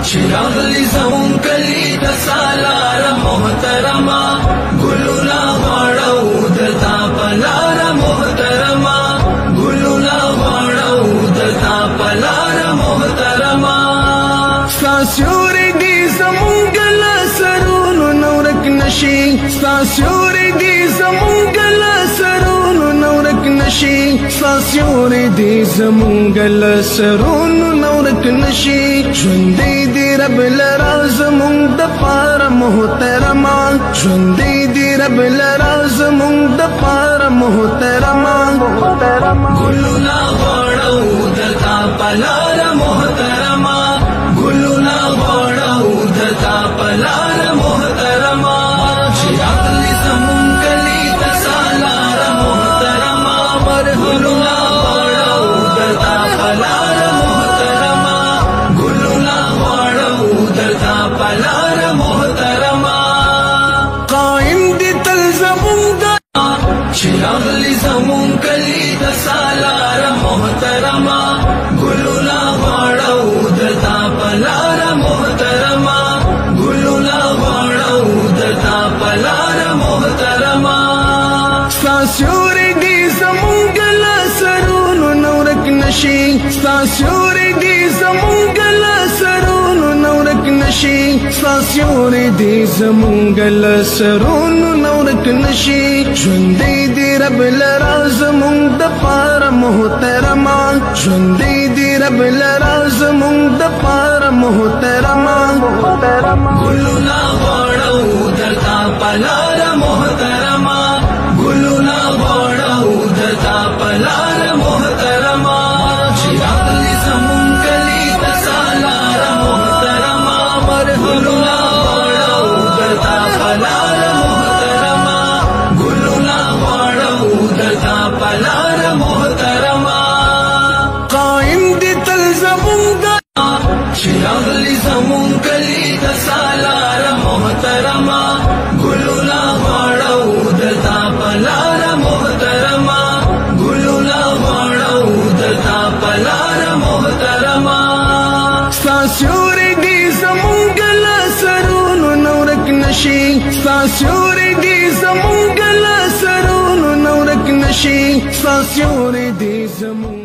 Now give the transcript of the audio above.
چراغلی زمون کلی تسالار محترما گلونا غواړو دتا پلار محترما گلونا غواړو دتا پلار محترما ساسیوري دي زمون گل سرونو نورک نشي ساسیوري دي زمون گل سرونو نورک نشي ساسیوري دي زمون گل سرونو نورک نشي ژوندۍ دي رب لرا زمون د پار محترما ژوندۍ دي رب لرا زمون د پار محترما ګلونا غواړو دتا پلار محترما ګلونا غواړو دتا پلار محترما چراغلی زمون کلی تسالار محترما ګلونا غواړو دتا پلار محترما ګلونا غواړو دتا پلار محترما قائم دي تل زمون چراغلی زمون کلی تسالار محترما ګلونا غواړو دتا پلار محترما ګلونا غواړو دتا پلار محترما ساسیوري دي زمون گل سرونو نورک نشي ساسیوري دي زمون گل سرونو نورک نشي ساسیوري دي زمون گل سرونو نورک نشي ژوندۍ دي رب لرا زمون د پار محترما ژوندۍ دي رب لرا زمون د پار محترما ګلونا غواړو دتا پلار محترما ګلونا غواړو دتا پلار محترما چراغلی زمون کلی تسالار محترما ګلونا غواړو دتا پلار محترما ګلونا غواړو دتا پلار محترما قائم دي تل زمون چراغلی زمون کلی تسالار محترما ګلونا غواړو دتا پلار محترما ګلونا غواړو دتا پلار محترما ساسیوري دي زمون گل سرونو نورک نشي ساسیوري دي زمون گل سرونو نورک نشي ساسیوري دي زمون